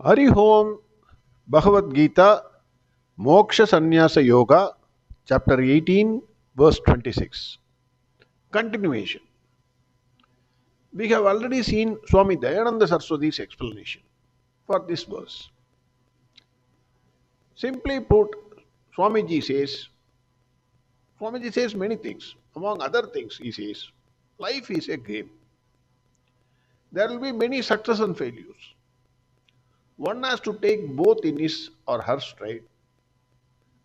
Hari Om Bhagavad Gita Moksha Sannyasa Yoga Chapter 18 Verse 26. Continuation. We have already seen Swami Dayananda Saraswati's explanation for this verse. Simply put, Swamiji says many things. Among other things, he says, life is a game. There will be many success and failures. One has to take both in his or her stride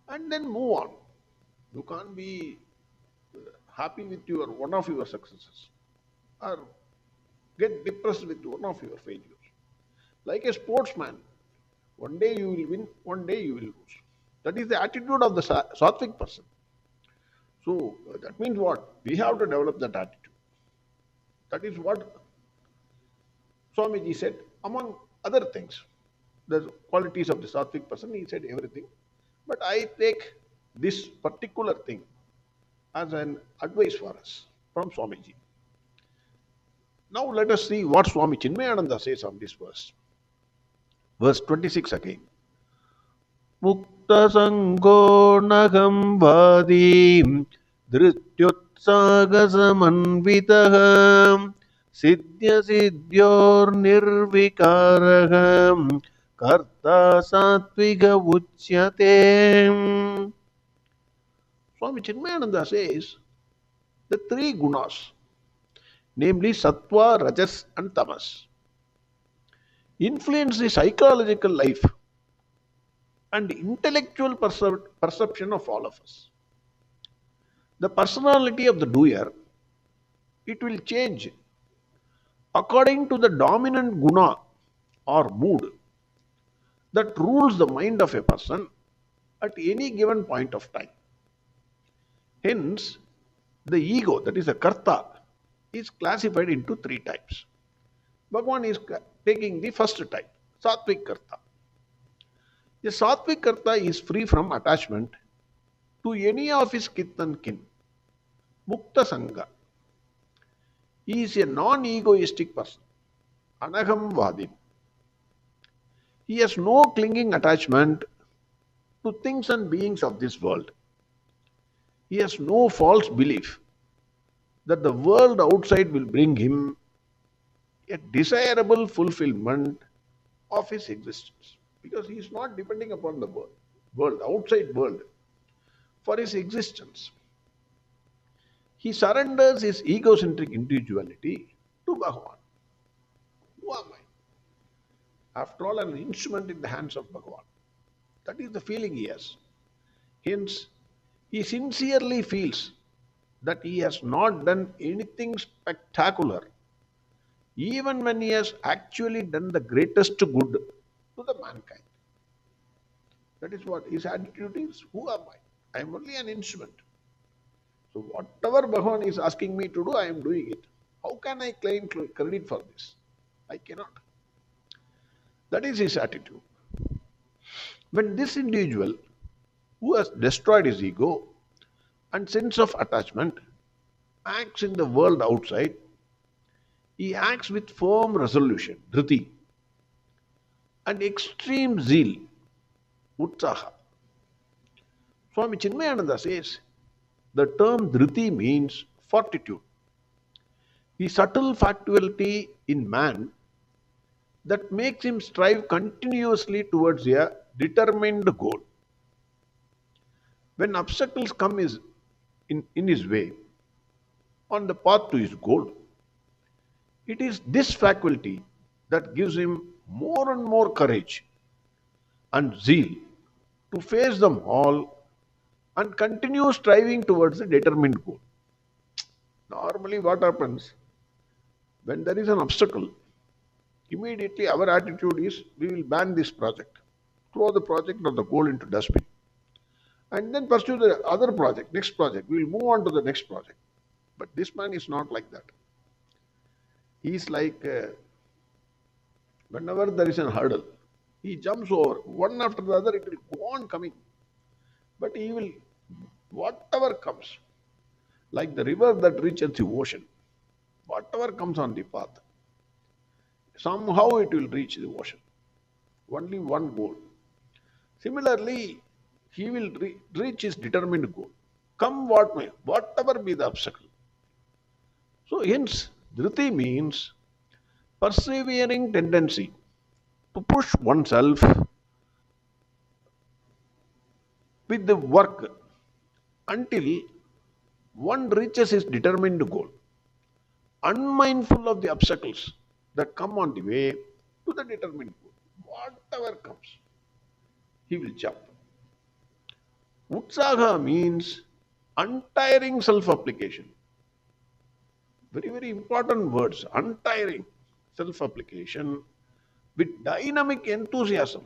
and then move on. You can't be happy with one of your successes or get depressed with one of your failures. Like a sportsman, one day you will win, one day you will lose. That is the attitude of the Satvic person. So that means what? We have to develop that attitude. That is what Swamiji said. Among other things, the qualities of the Satvic person, he said everything. But I take this particular thing as an advice for us from Swamiji. Now let us see what Swami Chinmayananda says on this verse. Verse 26 again. Mukta sango nagam vadim dhrityutsaga samanvitaham siddhya siddhyor nirvikaraham karta satviga uchyate. Swami Chinmayananda says the three gunas, namely sattva, rajas and tamas, influence the psychological life and intellectual perception of all of us. The personality of the doer, it will change according to the dominant guna or mood that rules the mind of a person at any given point of time. Hence, the ego, that is the karta, is classified into three types. Bhagwan is taking the first type, Satvic karta. The Satvic karta is free from attachment to any of his kith and kin. Mukta sangha. He is a non-egoistic person. Anagam vadim. He has no clinging attachment to things and beings of this world. He has no false belief that the world outside will bring him a desirable fulfillment of his existence. Because he is not depending upon the outside world, for his existence. He surrenders his egocentric individuality to Bhagwan. Who am I? After all, an instrument in the hands of Bhagwan. That is the feeling he has. Hence, he sincerely feels that he has not done anything spectacular, even when he has actually done the greatest good to the mankind. That is what his attitude is. Who am I? I am only an instrument. So whatever Bhagwan is asking me to do, I am doing it. How can I claim credit for this? I cannot. That is his attitude. When this individual, who has destroyed his ego and sense of attachment, acts in the world outside, he acts with firm resolution, dhriti, and extreme zeal, utsaha. Swami Chinmayananda says the term dhriti means fortitude, the subtle faculty in man that makes him strive continuously towards a determined goal. When obstacles come in his way on the path to his goal, it is this faculty that gives him more and more courage and zeal to face them all and continue striving towards the determined goal. Normally, what happens when there is an obstacle? Immediately, our attitude is we will ban this project, throw the project or the goal into dustbin, and then pursue the other project, next project. We will move on to the next project. But this man is not like that. He is like whenever there is a hurdle, he jumps over one after the other. It will go on coming, but he will, whatever comes, like the river that reaches the ocean, whatever comes on the path, somehow it will reach the ocean. only one goal. Similarly, he will reach his determined goal, come what may, whatever be the obstacle. So, hence, dhriti means persevering tendency to push oneself with the work until one reaches his determined goal, unmindful of the obstacles that come on the way to the determined goal. Whatever comes, he will jump. Utsaha means untiring self application. Very, very important words. Untiring self application with dynamic enthusiasm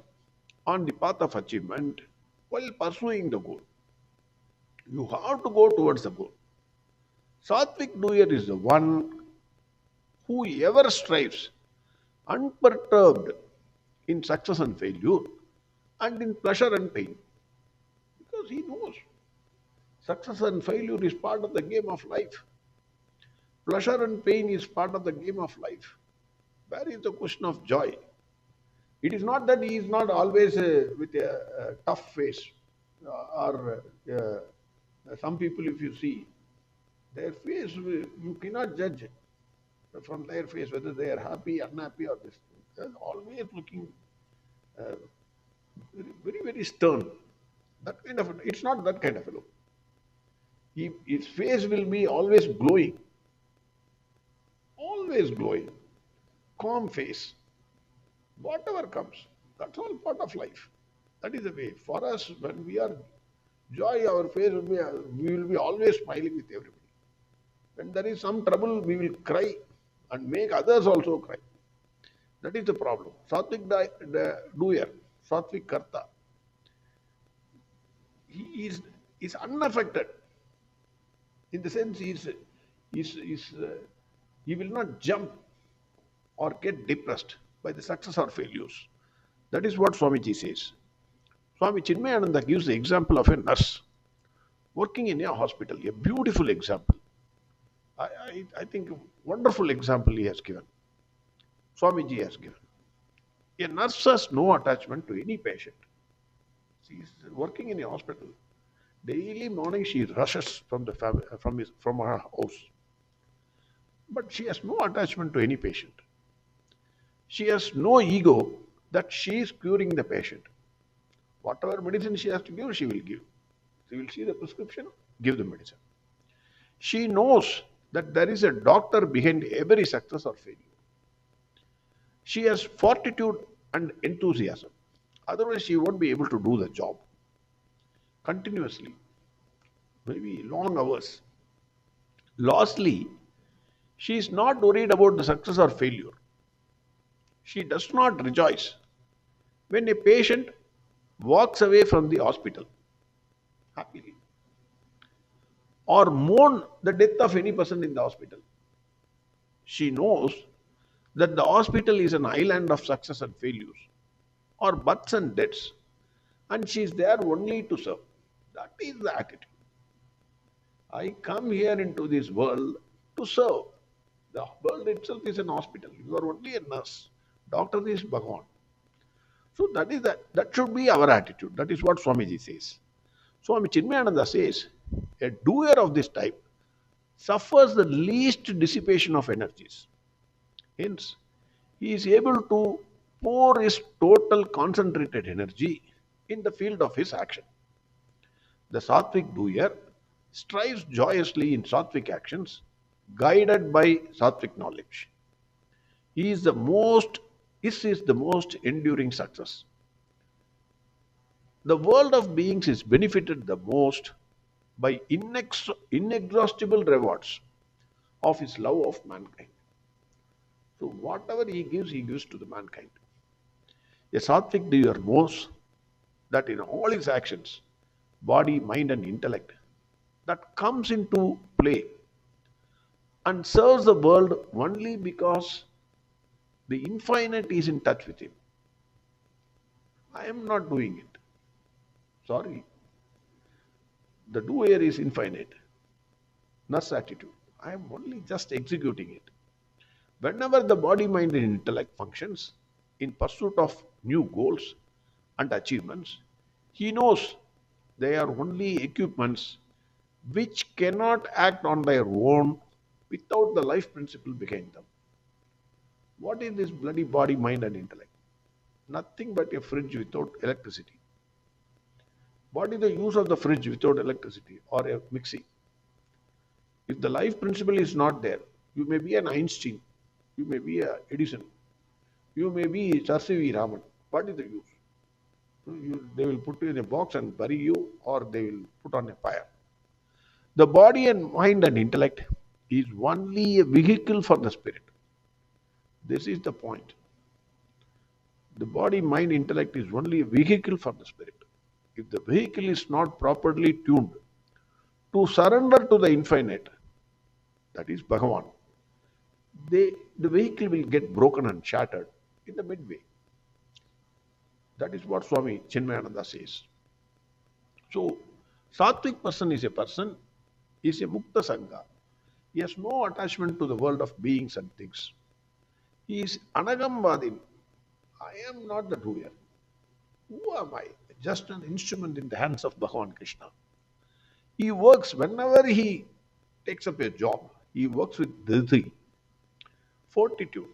on the path of achievement while pursuing the goal. You have to go towards the goal. Satvic doer is the one who ever strives unperturbed in success and failure and in pleasure and pain because he knows success and failure is part of the game of life. Pleasure and pain is part of the game of life. Where is the question of joy? It is not that he is not always with a tough face or some people, if you see, their face, you cannot judge from their face whether they are happy, unhappy, or this. They are always looking very, very stern. That kind of, it's not that kind of a look. His face will be always glowing, calm face, whatever comes. That's all part of life. That is the way. For us, when we are joy, our face will be, we will be always smiling with everybody. When there is some trouble, we will cry and make others also cry. That is the problem. Satvic doer, Satvic karta, he is unaffected. In the sense, he will not jump or get depressed by the success or failures. That is what Swamiji says. Swami Chinmayananda gives the example of a nurse working in a hospital, a beautiful example. I think a wonderful example he has given. Swamiji has given. A nurse has no attachment to any patient. She is working in a hospital. Daily morning she rushes from her house. But she has no attachment to any patient. She has no ego that she is curing the patient. Whatever medicine she has to give, she will give. She will see the prescription, give the medicine. She knows that there is a doctor behind every success or failure. She has fortitude and enthusiasm. Otherwise, she won't be able to do the job continuously, maybe long hours. Lastly, she is not worried about the success or failure. She does not rejoice when a patient walks away from the hospital happily or mourn the death of any person in the hospital. She knows that the hospital is an island of success and failures or births and deaths, and she is there only to serve. That is the attitude. I come here into this world to serve. The world itself is an hospital. You are only a nurse. Doctor is Bhagwan. So that should be our attitude. That is what Swamiji says. Swami Chinmayananda says, a doer of this type suffers the least dissipation of energies. Hence, he is able to pour his total concentrated energy in the field of his action. The Satvic doer strives joyously in Satvic actions, guided by Satvic knowledge. This is the most enduring success. The world of beings is benefited the most by inexhaustible rewards of his love of mankind. So whatever he gives to the mankind. A Satvic doer knows that in all his actions, body, mind and intellect, that comes into play and serves the world only because the infinite is in touch with him. I am not doing it. Sorry. The doer is infinite. Nurse attitude. I am only just executing it. Whenever the body, mind and intellect functions, in pursuit of new goals and achievements, he knows they are only equipments which cannot act on their own without the life principle behind them. What is this bloody body, mind, and intellect? Nothing but a fridge without electricity. What is the use of the fridge without electricity or a mixie? If the life principle is not there, you may be an Einstein, you may be a Edison, you may be Sir C.V. Raman. What is the use? They will put you in a box and bury you, or they will put on a fire. The body and mind and intellect is only a vehicle for the spirit. This is the point. The body, mind, intellect is only a vehicle for the spirit. If the vehicle is not properly tuned to surrender to the infinite, that is Bhagavan, the vehicle will get broken and shattered in the midway. That is what Swami Chinmayananda says. So, Satvic person is a Mukta Sangha. He has no attachment to the world of beings and things. He is Anagambadin. I am not the doer. Who am I? Just an instrument in the hands of Bhagwan Krishna. He works whenever he takes up a job. He works with dhiti, fortitude,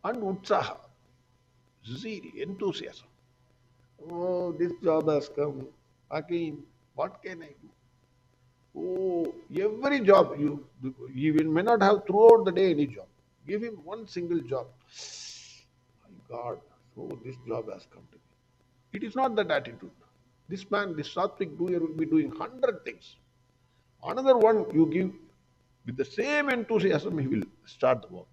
and utsaha, zeal, enthusiasm. Oh, this job has come. Again, what can I do? Oh, every job you may not have throughout the day any job. Give him one single job. My God, so this job has come to me. It is not that attitude. This man, this Satvic doer will be doing 100 things. Another one you give with the same enthusiasm, he will start the work.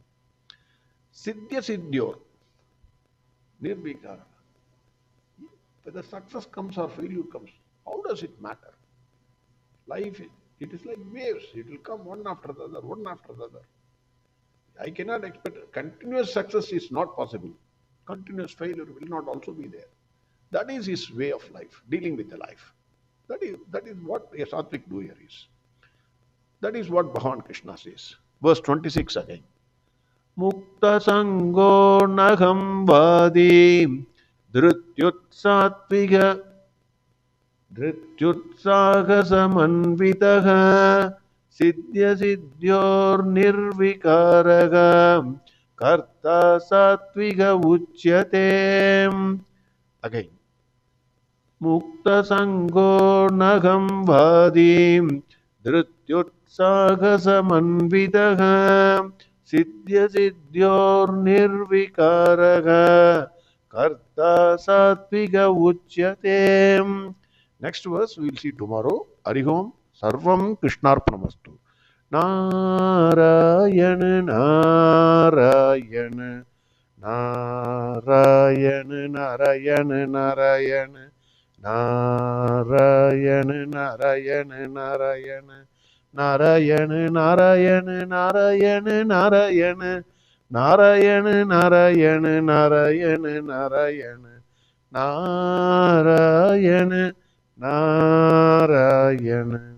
Siddhya Siddhyor, Nirvikara. Whether success comes or failure comes, how does it matter? Life, it is like waves. It will come one after the other, one after the other. I cannot expect continuous success is not possible. Continuous failure will not also be there. That is his way of life, dealing with the life. That is what a Satvic doer is. That is what Bhagwan Krishna says. Verse 26 again. Mukta sango naham vadi dhrityut satviga dhrityutsaha samanvitaha siddhya siddhyor nirvikaraga karta satviga uchyate. Again. Mukta sango naham vadi dhrityutsaha samanvitaha siddhya siddhyor nirvikaraga karta satviga uchyate. Next verse we will see tomorrow. Arihom sarvam krishnarpanamastu. Narayana Narayana Narayana Narayana Narayana Narayana Narayana Narayana Narayana Narayana Narayana Narayana Narayana Narayana Narayana Narayana Narayana Narayana